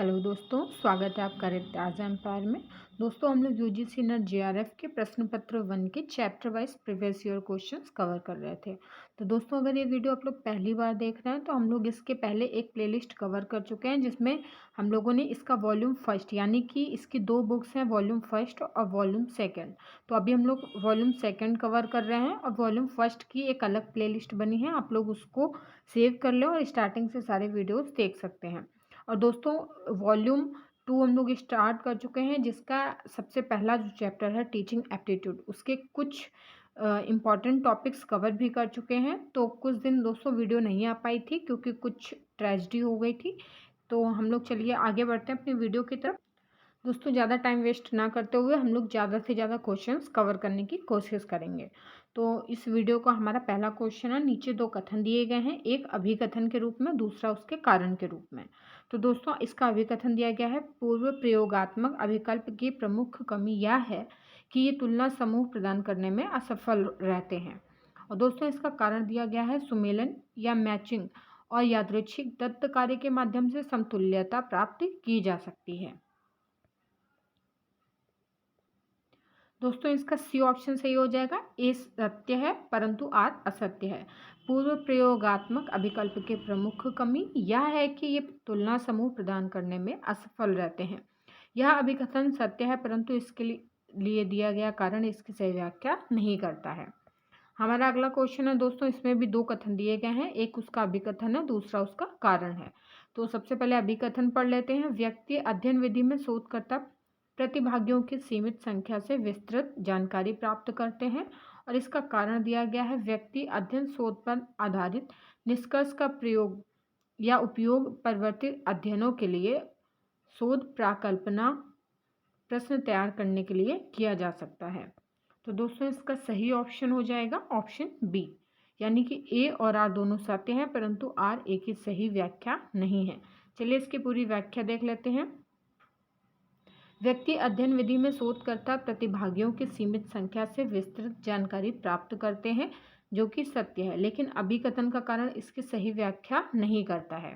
Hello दोस्तों, स्वागत है आपका रित्ताज एम्पायर में। दोस्तों, हम लोग यूजीसी नेट जेआरएफ के प्रश्न पत्र 1 के chapter wise previous year questions cover कर रहे थे। तो दोस्तों, अगर ये वीडियो आप लोग पहली बार देख रहे हैं तो हम लोग इसके पहले एक प्लेलिस्ट कवर कर चुके हैं जिसमें हम लोगों ने इसका वॉल्यूम फर्स्ट यानी कि इसकी 2 बुक्स हैं, वॉल्यूम फर्स्ट और वॉल्यूम सेकेंड। तो अभी हम लोग वॉल्यूम सेकेंड कवर कर रहे हैं और वॉल्यूम फर्स्ट की एक अलग प्ले बनी है, आप लोग उसको सेव कर लें और स्टार्टिंग से सारे वीडियोज़ देख सकते हैं। और दोस्तों, वॉल्यूम 2 हम लोग स्टार्ट कर चुके हैं जिसका सबसे पहला जो चैप्टर है टीचिंग एप्टीट्यूड, उसके कुछ इम्पॉर्टेंट टॉपिक्स कवर भी कर चुके हैं। तो कुछ दिन दोस्तों वीडियो नहीं आ पाई थी क्योंकि कुछ ट्रेजेडी हो गई थी। तो हम लोग चलिए आगे बढ़ते हैं अपनी वीडियो की तरफ। दोस्तों, ज़्यादा टाइम वेस्ट ना करते हुए हम लोग ज़्यादा से ज़्यादा क्वेश्चंस कवर करने की कोशिश करेंगे। तो इस वीडियो का हमारा पहला क्वेश्चन है, नीचे 2 कथन दिए गए हैं, एक अभिकथन के रूप में, दूसरा उसके कारण के रूप में। तो दोस्तों, इसका अभिकथन दिया गया है, पूर्व प्रयोगात्मक अभिकल्प की प्रमुख कमी यह है कि ये तुलना समूह प्रदान करने में असफल रहते हैं। और दोस्तों, इसका कारण दिया गया है, सुमेलन या मैचिंग और यादृच्छिक दत्त कार्य के माध्यम से समतुल्यता प्राप्त की जा सकती है। दोस्तों, इसका सी ऑप्शन सही हो जाएगा। ए सत्य है परंतु आर असत्य है। पूर्व प्रयोगात्मक अभिकल्प के प्रमुख कमी यह है कि ये तुलना समूह प्रदान करने में असफल रहते हैं। यह अभिकथन सत्य है परंतु इसके लिए दिया गया कारण इसकी सही व्याख्या नहीं करता है। हमारा अगला क्वेश्चन है दोस्तों, इसमें भी 2 कथन दिए गए हैं, एक उसका अभिकथन है, दूसरा उसका कारण है। तो सबसे पहले अभिकथन पढ़ लेते हैं। व्यक्ति अध्ययन विधि में शोधकर्ता प्रतिभागियों की सीमित संख्या से विस्तृत जानकारी प्राप्त करते हैं। और इसका कारण दिया गया है, व्यक्ति अध्ययन शोध पर आधारित निष्कर्ष का प्रयोग या उपयोग परिवर्तित अध्ययनों के लिए शोध प्राकल्पना प्रश्न तैयार करने के लिए किया जा सकता है। तो दोस्तों, इसका सही ऑप्शन हो जाएगा ऑप्शन बी, यानी कि ए और आर दोनों सत्य हैं परंतु आर ए की सही व्याख्या नहीं है। चलिए इसकी पूरी व्याख्या देख लेते हैं। व्यक्ति अध्ययन विधि में शोधकर्ता प्रतिभागियों की सीमित संख्या से विस्तृत जानकारी प्राप्त करते हैं, जो कि सत्य है, लेकिन अभिकथन का कारण इसकी सही व्याख्या नहीं करता है।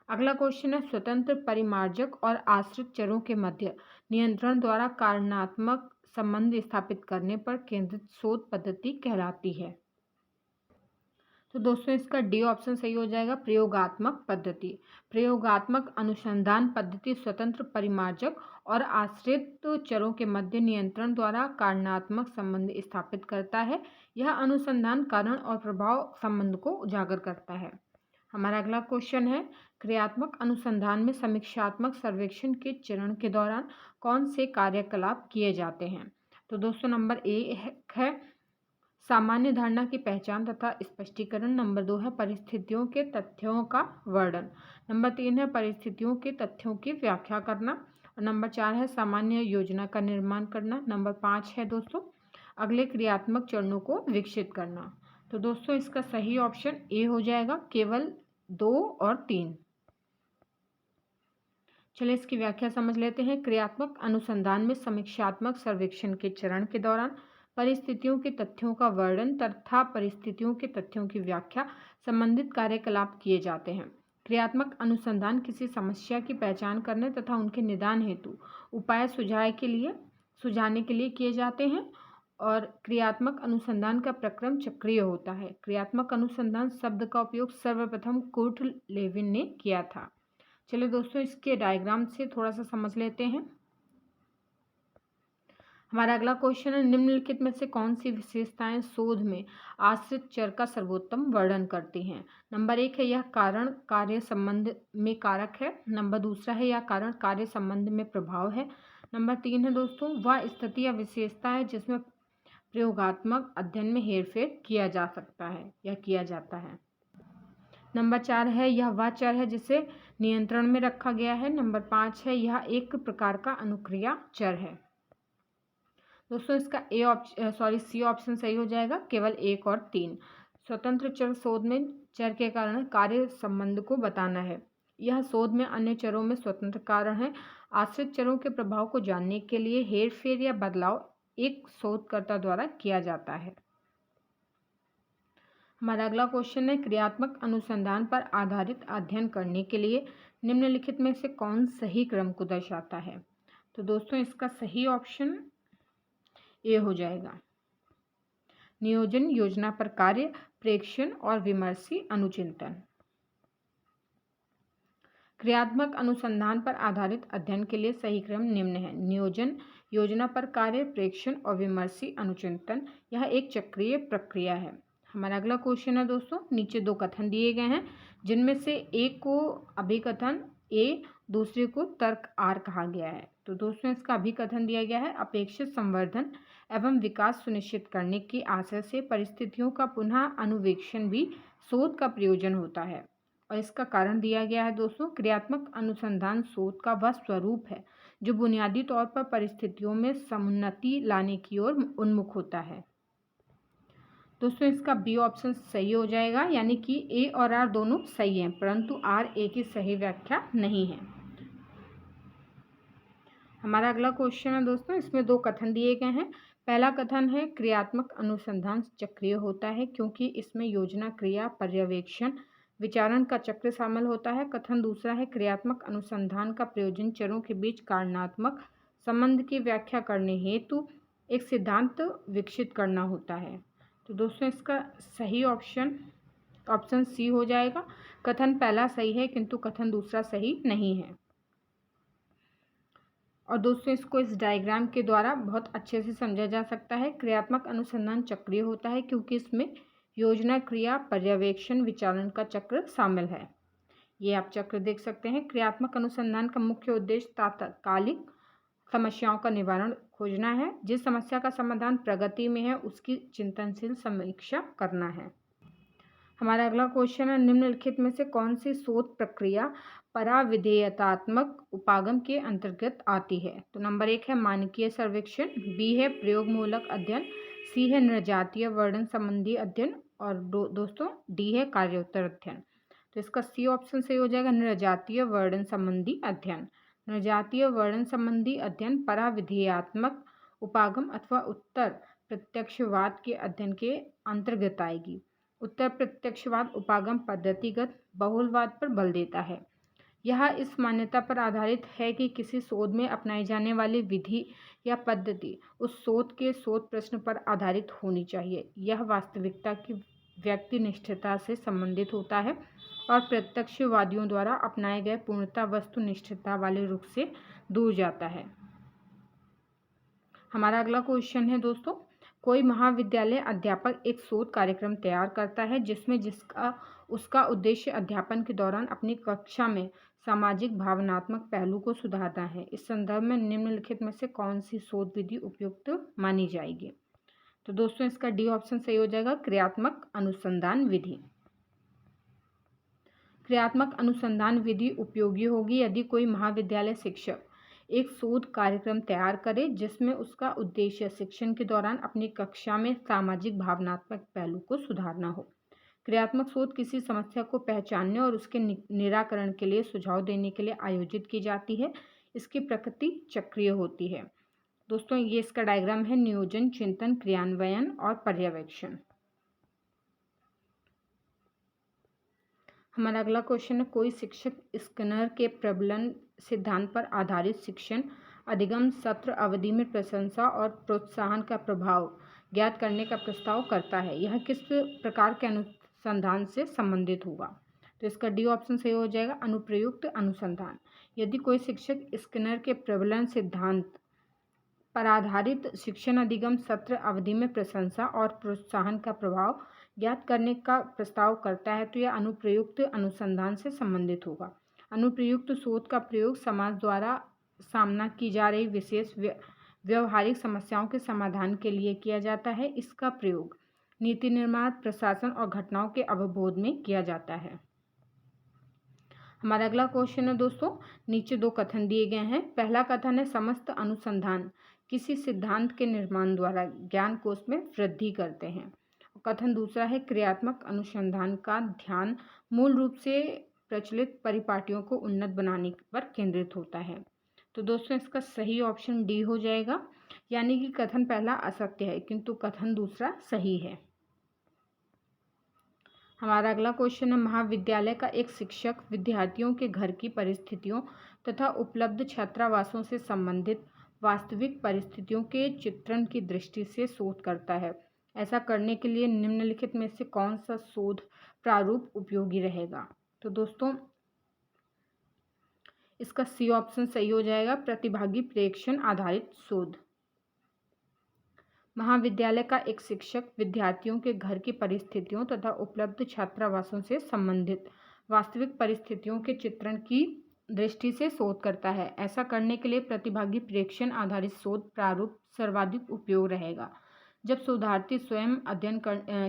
अगला क्वेश्चन है, स्वतंत्र परिमार्जक और आश्रित चरों के मध्य नियंत्रण द्वारा कारणात्मक संबंध स्थापित करने पर केंद्रित शोध पद्धति कहलाती है। तो दोस्तों, इसका डी ऑप्शन सही हो जाएगा, प्रयोगात्मक पद्धति। प्रयोगात्मक अनुसंधान पद्धति स्वतंत्र परिमार्जक और आश्रित चरों के मध्य नियंत्रण द्वारा कारणात्मक संबंध स्थापित करता है। यह अनुसंधान कारण और प्रभाव संबंध को उजागर करता है। हमारा अगला क्वेश्चन है, क्रियात्मक अनुसंधान में समीक्षात्मक सर्वेक्षण के चरण के दौरान कौन से कार्यकलाप किए जाते हैं। तो दोस्तों, नंबर ए है सामान्य धारणा की पहचान तथा स्पष्टीकरण, नंबर 2 है परिस्थितियों के तथ्यों का वर्णन, नंबर 3 है परिस्थितियों के तथ्यों की व्याख्या करना, और नंबर 4 है सामान्य योजना का निर्माण करना, नंबर 5 है दोस्तों अगले क्रियात्मक चरणों को विकसित करना। तो दोस्तों, इसका सही ऑप्शन ए हो जाएगा, केवल 2 और 3। चलिए इसकी व्याख्या समझ लेते हैं। क्रियात्मक अनुसंधान में समीक्षात्मक सर्वेक्षण के चरण के दौरान परिस्थितियों के तथ्यों का वर्णन तथा परिस्थितियों के तथ्यों की व्याख्या संबंधित कार्यकलाप किए जाते हैं। क्रियात्मक अनुसंधान किसी समस्या की पहचान करने तथा उनके निदान हेतु उपाय सुझाने के लिए किए जाते हैं। और क्रियात्मक अनुसंधान का प्रक्रम चक्रीय होता है। क्रियात्मक अनुसंधान शब्द का उपयोग सर्वप्रथम कुर्ट लेविन ने किया था। चलिए दोस्तों, इसके डायग्राम से थोड़ा सा समझ लेते हैं। हमारा अगला क्वेश्चन है, निम्नलिखित में से कौन सी विशेषताएं शोध में आश्रित चर का सर्वोत्तम वर्णन करती हैं। नंबर 1 है, यह कारण कार्य संबंध में कारक है, नंबर 2 है यह कारण कार्य संबंध में प्रभाव है, नंबर 3 है दोस्तों वह स्थिति या विशेषता है जिसमें प्रयोगात्मक अध्ययन में हेरफेर किया जा सकता है या किया जाता है, नंबर 4 है यह वह चर है जिसे नियंत्रण में रखा गया है, नंबर 5 है यह एक प्रकार का अनुक्रिया चर है। दोस्तों, इसका सी ऑप्शन सही हो जाएगा, केवल 1 और 3। स्वतंत्र चर शोध में चर के कारण कार्य संबंध को बताना है। यह शोध में अन्य चरों में स्वतंत्र कारण है। आश्रित चरों के प्रभाव को जानने के लिए हेरफेर या बदलाव एक शोधकर्ता द्वारा किया जाता है। हमारा अगला क्वेश्चन है, क्रियात्मक अनुसंधान पर आधारित अध्ययन करने के लिए निम्नलिखित में से कौन सही क्रम को दर्शाता है? तो दोस्तों इसका सही ऑप्शन ए हो जाएगा। नियोजन, योजना पर कार्य, प्रेक्षण और विमर्शी अनुचिंतन। क्रियात्मक अनुसंधान पर आधारित अध्ययन के लिए सही क्रम निम्न है। नियोजन, योजना पर कार्य, प्रेक्षण और विमर्शी अनुचिंतन। यह एक चक्रीय प्रक्रिया है। हमारा अगला क्वेश्चन है दोस्तों, नीचे दो कथन दिए गए हैं जिनमें से एक को अभिकथन ए, दूसरे को तर्क आर कहा गया है। तो दोस्तों इसका अभिकथन दिया गया है, अपेक्षित संवर्धन एवं विकास सुनिश्चित करने के आशय से परिस्थितियों का पुनः अनुवेक्षण भी शोध का प्रयोजन होता है। और इसका कारण दिया गया है दोस्तों, क्रियात्मक अनुसंधान शोध का वह स्वरूप है जो बुनियादी तौर पर परिस्थितियों में समुन्नति लाने की ओर उन्मुख होता है। दोस्तों इसका बी ऑप्शन सही हो जाएगा, यानी कि ए और आर दोनों सही हैं, परंतु आर ए की सही व्याख्या नहीं है। हमारा अगला क्वेश्चन है दोस्तों, इसमें दो कथन दिए गए हैं। पहला कथन है, क्रियात्मक अनुसंधान चक्रीय होता है क्योंकि इसमें योजना, क्रिया, पर्यवेक्षण, विचारण का चक्र शामिल होता है। कथन दूसरा है, क्रियात्मक अनुसंधान का प्रयोजन चरों के बीच कारणात्मक संबंध की व्याख्या करने हेतु एक सिद्धांत विकसित करना होता है। तो दोस्तों इसका सही ऑप्शन सी हो जाएगा। कथन पहला सही है किंतु कथन दूसरा सही नहीं है। और दोस्तों इसको इस डायग्राम के द्वारा बहुत अच्छे से समझा जा सकता है। क्रियात्मक अनुसंधान चक्रीय होता है क्योंकि इसमें योजना, क्रिया, पर्यवेक्षण, विचारण का चक्र शामिल है। ये आप चक्र देख सकते हैं। क्रियात्मक अनुसंधान का मुख्य उद्देश्य तात्कालिक समस्याओं का निवारण खोजना है। जिस समस्या का समाधान प्रगति में है उसकी चिंतनशील समीक्षा करना है। हमारा अगला क्वेश्चन है, निम्नलिखित में से कौन सी शोध प्रक्रिया पराविधेयतात्मक उपागम के अंतर्गत आती है? तो नंबर 1 है मानकीय सर्वेक्षण, बी है प्रयोगमूलक अध्ययन, सी है नृजातीय वर्णन संबंधी अध्ययन और दोस्तों डी है कार्योत्तर अध्ययन। तो इसका सी ऑप्शन सही हो जाएगा, नृजातीय वर्णन संबंधी अध्ययन। नृजातीय वर्णन संबंधी अध्ययन पराविधेयात्मक उपागम अथवा उत्तर प्रत्यक्षवाद के अध्ययन के अंतर्गत आएगी। उत्तर प्रत्यक्षवाद उपागम पद्धतिगत बहुलवाद पर बल देता है। यह इस मान्यता पर आधारित है कि किसी शोध में अपनाई जाने वाली विधि या पद्धति उस शोध के शोध प्रश्न पर आधारित होनी चाहिए। यह वास्तविकता की व्यक्तिनिष्ठता से संबंधित होता है और प्रत्यक्षवादियों द्वारा अपनाए गए पूर्णतः वस्तुनिष्ठता वाले रुख से दूर जाता है। हमारा अगला क्वेश्चन है दोस्तों, कोई महाविद्यालय अध्यापक एक शोध कार्यक्रम तैयार करता है जिसमें उसका उद्देश्य अध्यापन के दौरान अपनी कक्षा में सामाजिक भावनात्मक पहलू को सुधारना है। इस संदर्भ में निम्नलिखित में से कौन सी शोध विधि उपयुक्त मानी जाएगी? तो दोस्तों इसका डी ऑप्शन सही हो जाएगा, क्रियात्मक अनुसंधान विधि। क्रियात्मक अनुसंधान विधि उपयोगी होगी यदि कोई महाविद्यालय शिक्षक एक शोध कार्यक्रम तैयार करे जिसमें उसका उद्देश्य शिक्षण के दौरान अपनी कक्षा में सामाजिक भावनात्मक पहलू को सुधारना हो। क्रियात्मक शोध किसी समस्या को पहचानने और उसके निराकरण के लिए सुझाव देने के लिए आयोजित की जाती है। इसकी प्रकृति चक्रीय होती है। दोस्तों ये इसका डायग्राम है, नियोजन, चिंतन, क्रियान्वयन और पर्यवेक्षण। हमारा अगला क्वेश्चन है, कोई शिक्षक स्किनर के प्रबलन सिद्धांत पर आधारित शिक्षण अधिगम सत्र अवधि में प्रशंसा और प्रोत्साहन का प्रभाव ज्ञात करने का प्रस्ताव करता है। यह किस प्रकार के अनुसंधान से संबंधित होगा? तो इसका डी ऑप्शन सही हो जाएगा, अनुप्रयुक्त अनुसंधान। यदि कोई शिक्षक स्किनर के प्रबलन सिद्धांत पर आधारित शिक्षण अधिगम सत्र अवधि में प्रशंसा और प्रोत्साहन का प्रभाव ज्ञात करने का प्रस्ताव करता है तो यह अनुप्रयुक्त अनुसंधान से संबंधित होगा। अनुप्रयुक्त शोध का प्रयोग समाज द्वारा सामना की जा रही विशेष व्यवहारिक समस्याओं के समाधान के लिए किया जाता है। इसका प्रयोग नीति निर्माण, प्रशासन और घटनाओं के अवबोध में किया जाता है। हमारा अगला क्वेश्चन है दोस्तों, नीचे दो कथन दिए गए हैं। पहला कथन है, समस्त अनुसंधान किसी सिद्धांत के निर्माण द्वारा ज्ञान कोश में वृद्धि करते हैं। कथन दूसरा है, क्रियात्मक अनुसंधान का ध्यान मूल रूप से प्रचलित परिपाटियों को उन्नत बनाने पर केंद्रित होता है। तो दोस्तों इसका सही ऑप्शन डी हो जाएगा, यानी कि कथन पहला असत्य है किंतु कथन दूसरा सही है। हमारा अगला क्वेश्चन है, महाविद्यालय का एक शिक्षक विद्यार्थियों के घर की परिस्थितियों तथा उपलब्ध छात्रावासों से संबंधित वास्तविक परिस्थितियों के चित्रण की दृष्टि से शोध करता है। ऐसा करने के लिए निम्नलिखित में से कौन सा शोध प्रारूप उपयोगी रहेगा? तो दोस्तों इसका सी ऑप्शन सही हो जाएगा, प्रतिभागी प्रेक्षण आधारित शोध। महाविद्यालय का एक शिक्षक विद्यार्थियों के घर की परिस्थितियों तथा उपलब्ध छात्रावासों से संबंधित वास्तविक परिस्थितियों के चित्रण की दृष्टि से शोध करता है। ऐसा करने के लिए प्रतिभागी प्रेक्षण आधारित शोध प्रारूप सर्वाधिक उपयोग रहेगा। जब शोधार्थी स्वयं अध्ययन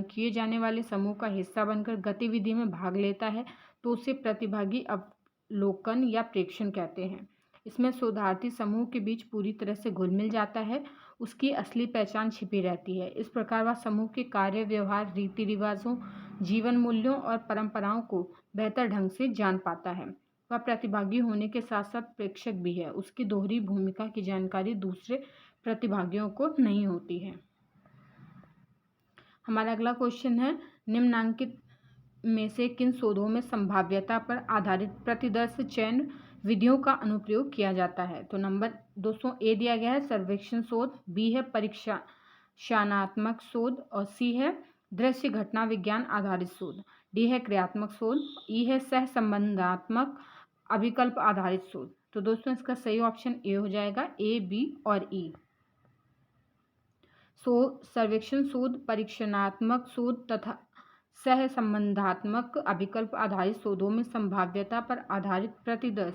किए जाने वाले समूह का हिस्सा बनकर गतिविधि में भाग लेता है तो उसे प्रतिभागी अवलोकन या प्रेक्षण कहते हैं। इसमें शोधार्थी समूह के बीच पूरी तरह से घुल मिल जाता है, उसकी असली पहचान छिपी रहती है। इस प्रकार वह समूह के कार्य व्यवहार, रीति रिवाजों, जीवन मूल्यों और परंपराओं को बेहतर ढंग से जान पाता है। वह प्रतिभागी होने के साथ साथ प्रेक्षक भी है। उसकी दोहरी भूमिका की जानकारी दूसरे प्रतिभागियों को नहीं होती है। हमारा अगला क्वेश्चन है, निम्नांकित में से किन शोधों में संभाव्यता पर आधारित प्रतिदर्श चयन विधियों का अनुप्रयोग किया जाता है? तो नंबर दोस्तों ए दिया गया है सर्वेक्षण शोध, बी है परीक्षानात्मक शोध और सी है दृश्य घटना विज्ञान आधारित शोध, डी है क्रियात्मक शोध, ई है सह संबंधात्मक अभिकल्प आधारित शोध। तो दोस्तों इसका सही ऑप्शन ए हो जाएगा, ए, बी और ई। सर्वेक्षण शोध, परीक्षणात्मक शोध तथा सह संबंधात्मक अभिकल्प आधारित शोधों में संभाव्यता पर आधारित प्रतिदर्श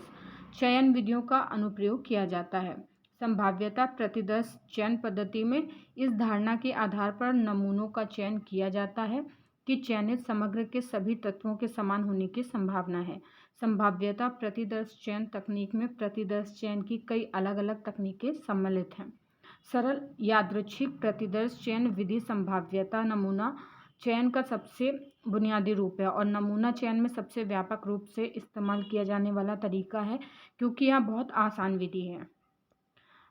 चयन विधियों का अनुप्रयोग किया जाता है। संभाव्यता प्रतिदर्श चयन पद्धति में इस धारणा के आधार पर नमूनों का चयन किया जाता है कि चयनित समग्र के सभी तत्वों के समान होने की संभावना है। संभाव्यता प्रतिदर्श चयन तकनीक में प्रतिदर्श चयन की कई अलग अलग तकनीकें सम्मिलित हैं। सरल यादृच्छिक प्रतिदर्श चयन विधि संभाव्यता नमूना चयन का सबसे बुनियादी रूप है और नमूना चयन में सबसे व्यापक रूप से इस्तेमाल किया जाने वाला तरीका है, क्योंकि यह बहुत आसान विधि है।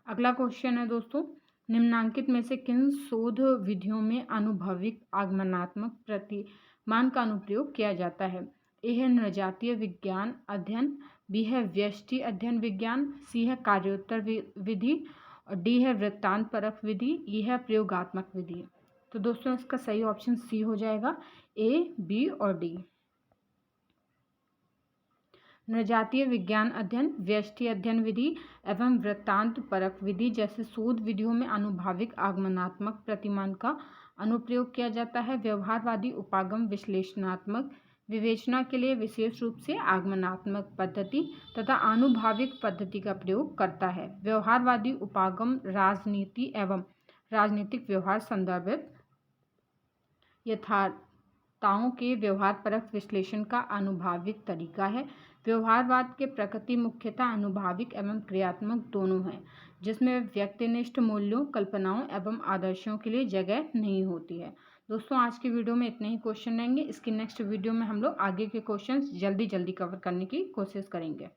अगला क्वेश्चन है दोस्तों, निम्नांकित में से किन शोध विधियों में अनुभविक आगमनात्मक प्रतिमान का अनुप्रयोग किया जाता है? ए है नृजातीय विज्ञान अध्ययन, बी है व्यष्टि अध्ययन विज्ञान, सी है कार्योत्तर विधि और डी है वृत्तांतपरक विधि, ई है प्रयोगात्मक विधि। तो दोस्तों इसका सही ऑप्शन सी हो जाएगा, ए, बी और डी। नृजातीय विज्ञान अध्ययन, व्यष्टि अध्ययन विधि एवं वृत्तांतपरक विधि जैसे शोध विधियों में अनुभाविक आगमनात्मक प्रतिमान का अनुप्रयोग किया जाता है। व्यवहारवादी उपागम विश्लेषणात्मक विवेचना के लिए विशेष रूप से आगमनात्मक पद्धति तथा आनुभाविक पद्धति का प्रयोग करता है। व्यवहारवादी उपागम राजनीति एवं राजनीतिक व्यवहार संदर्भित यथार्थताओं के व्यवहारपरक विश्लेषण का अनुभाविक तरीका है। व्यवहारवाद के प्रकृति मुख्यतः अनुभाविक एवं क्रियात्मक दोनों है, जिसमें व्यक्तिनिष्ठ मूल्यों, कल्पनाओं एवं आदर्शों के लिए जगह नहीं होती है। दोस्तों आज की वीडियो में इतने ही क्वेश्चन रहेंगे। इसकी नेक्स्ट वीडियो में हम लोग आगे के क्वेश्चंस जल्दी कवर करने की कोशिश करेंगे।